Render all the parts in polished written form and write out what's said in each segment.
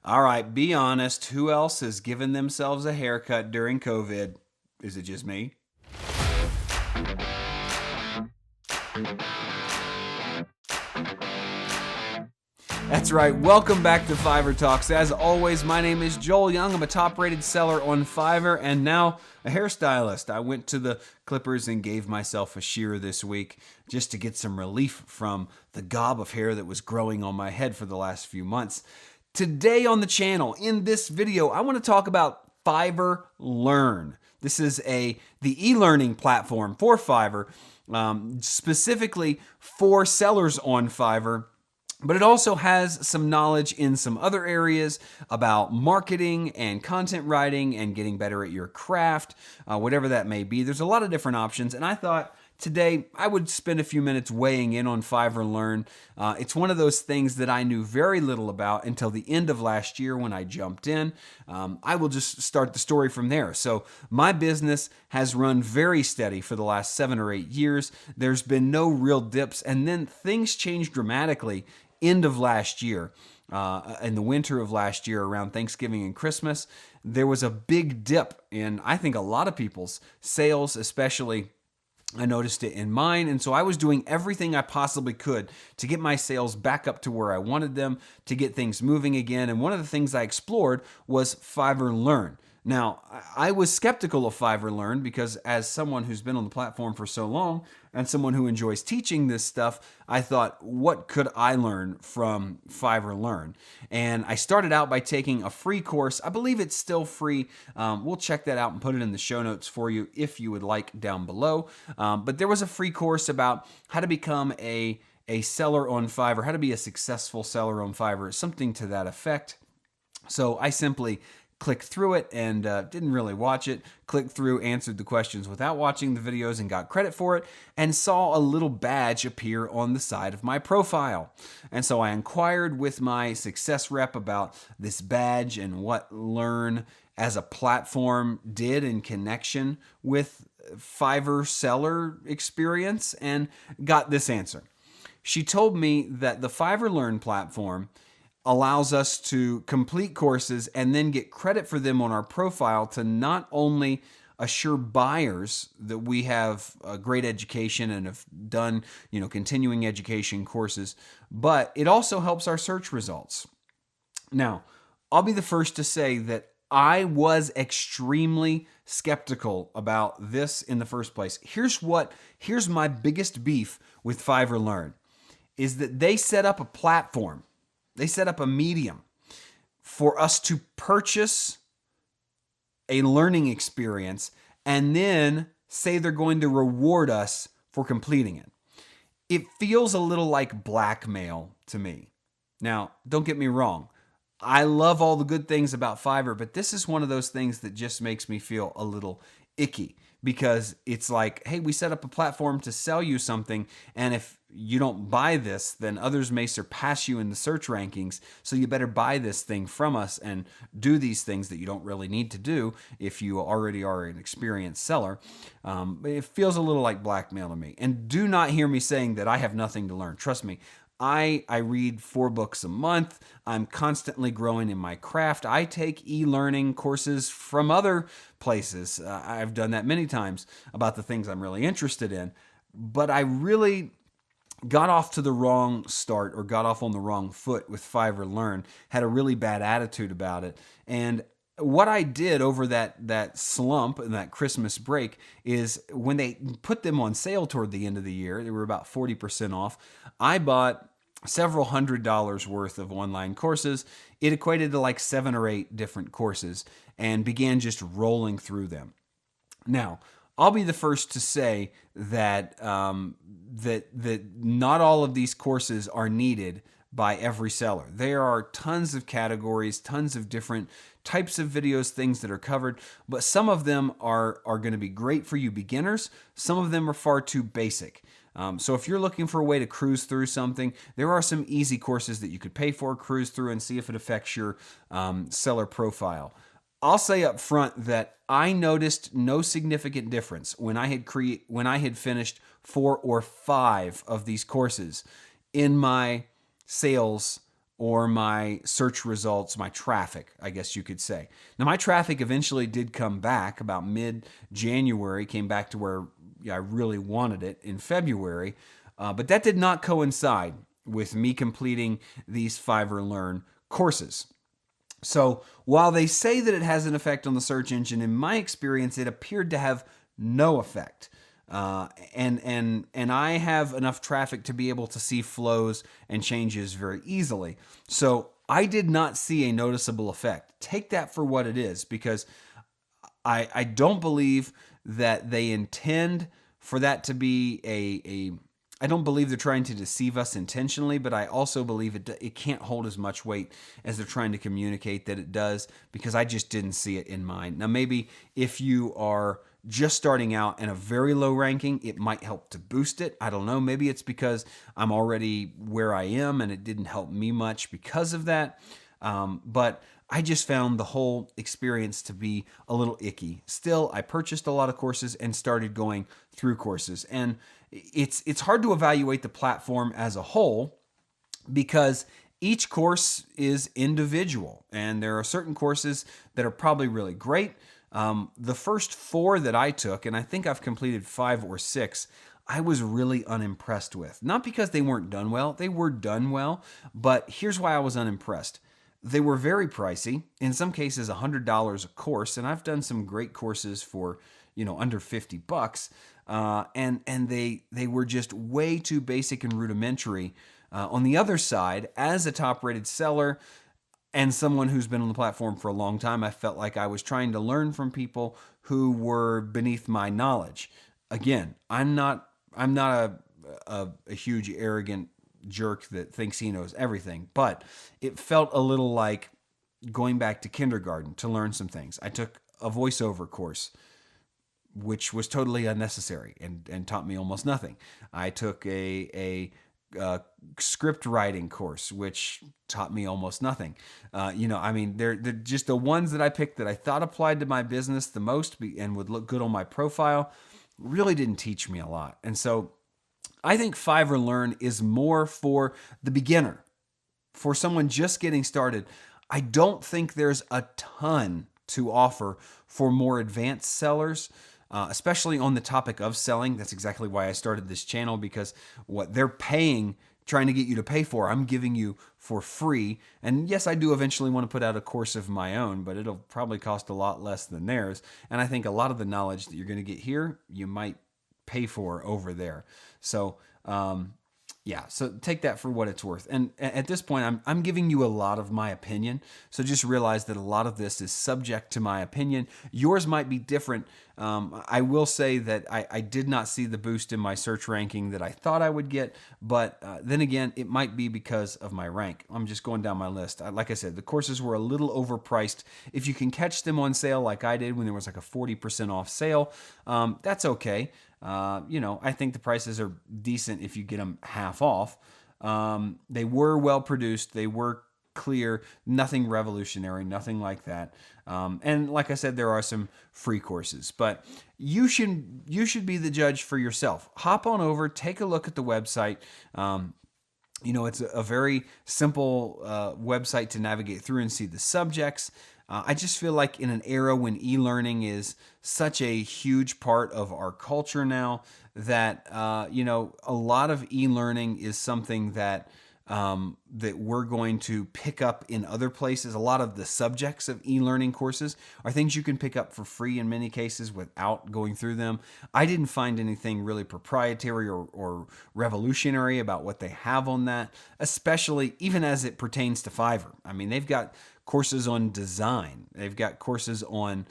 All right, be honest. Who else has given themselves a haircut during COVID? Is it just me? That's right. Welcome back to Fiverr Talks. As always, my name is Joel Young. I'm a top-rated seller on Fiverr and now a hairstylist. I went to the clippers and gave myself a shear this week just to get some relief from the gob of hair that was growing on my head for the last few months. Today on the channel, in this video, I want to talk about Fiverr Learn. This is the e-learning platform for Fiverr, specifically for sellers on Fiverr. But it also has some knowledge in some other areas about marketing and content writing and getting better at your craft, whatever that may be. There's a lot of different options, and I thought today I would spend a few minutes weighing in on Fiverr Learn. It's one of those things that I knew very little about until the end of last year when I jumped in. I will just start the story from there. So my business has run very steady for the last 7 or 8 years. There's been no real dips, and then things changed dramatically end of last year. In the winter of last year, around Thanksgiving and Christmas, there was a big dip in, I think, a lot of people's sales, especially I noticed it in mine. And so I was doing everything I possibly could to get my sales back up to where I wanted them, to get things moving again. And one of the things I explored was Fiverr Learn. Now, I was skeptical of Fiverr Learn because as someone who's been on the platform for so long and someone who enjoys teaching this stuff, I thought, what could I learn from Fiverr Learn? And I started out by taking a free course. I believe it's still free. We'll check that out and put it in the show notes for you if you would like down below. But there was a free course about how to become a seller on Fiverr, how to be a successful seller on Fiverr, something to that effect. So I simply clicked through it and didn't really watch it, clicked through, answered the questions without watching the videos and got credit for it, and saw a little badge appear on the side of my profile. And so I inquired with my success rep about this badge and what Learn as a platform did in connection with Fiverr seller experience and got this answer. She told me that the Fiverr Learn platform allows us to complete courses and then get credit for them on our profile to not only assure buyers that we have a great education and have done, continuing education courses, but it also helps our search results. Now, I'll be the first to say that I was extremely skeptical about this in the first place. Here's my biggest beef with Fiverr Learn is that they set up a platform. They set up a medium for us to purchase a learning experience and then say they're going to reward us for completing it. It feels a little like blackmail to me. Now, don't get me wrong. I love all the good things about Fiverr, but this is one of those things that just makes me feel a little icky because it's like, hey, we set up a platform to sell you something, and if you don't buy this, then others may surpass you in the search rankings, so you better buy this thing from us and do these things that you don't really need to do if you already are an experienced seller. It feels a little like blackmail to me. And do not hear me saying that I have nothing to learn. Trust me. I read 4 books a month. I'm constantly growing in my craft. I take e-learning courses from other places. I've done that many times about the things I'm really interested in. But I really got off to the wrong start or got off on the wrong foot with Fiverr Learn, had a really bad attitude about it. And what I did over that slump and that Christmas break is when they put them on sale toward the end of the year, they were about 40% off. I bought several $100s worth of online courses. It equated to like 7 or 8 different courses and began just rolling through them. Now, I'll be the first to say that that not all of these courses are needed by every seller. There are tons of categories, tons of different types of videos, things that are covered, but some of them are going to be great for you beginners. Some of them are far too basic. So if you're looking for a way to cruise through something, there are some easy courses that you could pay for, cruise through, and see if it affects your seller profile. I'll say up front that I noticed no significant difference when I had finished 4 or 5 of these courses in my sales or my search results, my traffic, I guess you could say. Now, my traffic eventually did come back about mid-January, came back to where I really wanted it in February, but that did not coincide with me completing these Fiverr Learn courses. So while they say that it has an effect on the search engine, in my experience, it appeared to have no effect. And I have enough traffic to be able to see flows and changes very easily. So I did not see a noticeable effect. Take that for what it is, because I don't believe that they intend for that to be I don't believe they're trying to deceive us intentionally, but I also believe it can't hold as much weight as they're trying to communicate that it does, because I just didn't see it in mine. Now, maybe if you are just starting out and a very low ranking, it might help to boost it. I don't know. Maybe it's because I'm already where I am and it didn't help me much because of that. But I just found the whole experience to be a little icky. Still, I purchased a lot of courses and started going through courses. And it's hard to evaluate the platform as a whole because each course is individual. And there are certain courses that are probably really great. The first 4 that I took, and I think I've completed 5 or 6, I was really unimpressed with. Not because they weren't done well. They were done well. But here's why I was unimpressed. They were very pricey, in some cases $100 a course, and I've done some great courses for, under $50. And they were just way too basic and rudimentary. On the other side, as a top-rated seller and someone who's been on the platform for a long time, I felt like I was trying to learn from people who were beneath my knowledge. Again, I'm not a huge arrogant jerk that thinks he knows everything, but it felt a little like going back to kindergarten to learn some things. I took a voiceover course, which was totally unnecessary and taught me almost nothing. I took a script writing course, which taught me almost nothing. They're just the ones that I picked that I thought applied to my business the most and would look good on my profile really didn't teach me a lot. And so I think Fiverr Learn is more for the beginner, for someone just getting started. I don't think there's a ton to offer for more advanced sellers, especially on the topic of selling. That's exactly why I started this channel, because what they're trying to get you to pay for, I'm giving you for free. And yes, I do eventually want to put out a course of my own, but it'll probably cost a lot less than theirs. And I think a lot of the knowledge that you're going to get here, you might pay for over there. So, so take that for what it's worth. And at this point, I'm giving you a lot of my opinion. So just realize that a lot of this is subject to my opinion. Yours might be different. I will say that I did not see the boost in my search ranking that I thought I would get. But then again, it might be because of my rank. I'm just going down my list. Like I said, the courses were a little overpriced. If you can catch them on sale like I did when there was like a 40% off sale, that's okay. I think the prices are decent if you get them half off. They were well produced. They were clear, nothing revolutionary, nothing like that. And like I said, there are some free courses, but you should be the judge for yourself. Hop on over, take a look at the website. It's a very simple website to navigate through and see the subjects. I just feel like in an era when e-learning is such a huge part of our culture now, that a lot of e-learning is something that we're going to pick up in other places. A lot of the subjects of e-learning courses are things you can pick up for free in many cases without going through them. I didn't find anything really proprietary or revolutionary about what they have on that, especially even as it pertains to Fiverr. I mean, they've got courses on design. They've got courses on,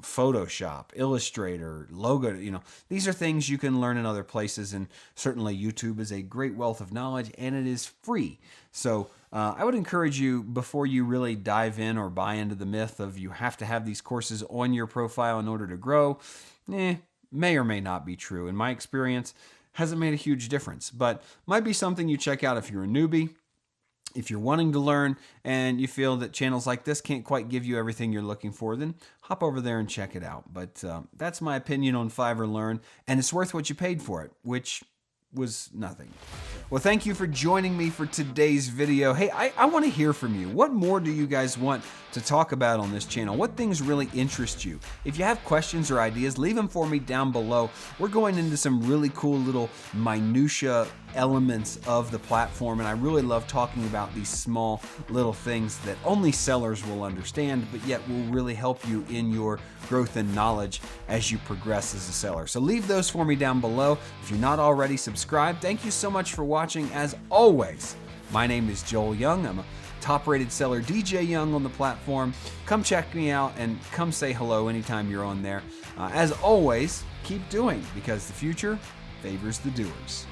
Photoshop, Illustrator, logo, these are things you can learn in other places. And certainly YouTube is a great wealth of knowledge and it is free. So I would encourage you, before you really dive in or buy into the myth of you have to have these courses on your profile in order to grow, may or may not be true. In my experience, hasn't made a huge difference, but might be something you check out if you're a newbie. If you're wanting to learn and you feel that channels like this can't quite give you everything you're looking for, then hop over there and check it out. But that's my opinion on Fiverr Learn, and it's worth what you paid for it, which was nothing. Well, thank you for joining me for today's video. Hey, I want to hear from you. What more do you guys want to talk about on this channel? What things really interest you? If you have questions or ideas, leave them for me down below. We're going into some really cool little minutia elements of the platform, and I really love talking about these small little things that only sellers will understand, but yet will really help you in your growth and knowledge as you progress as a seller. So leave those for me down below. If you're not already subscribed, thank you so much for watching. As always, my name is Joel Young. I'm a top-rated seller, DJ Young, on the platform. Come check me out and come say hello anytime you're on there. As always, keep doing, because the future favors the doers.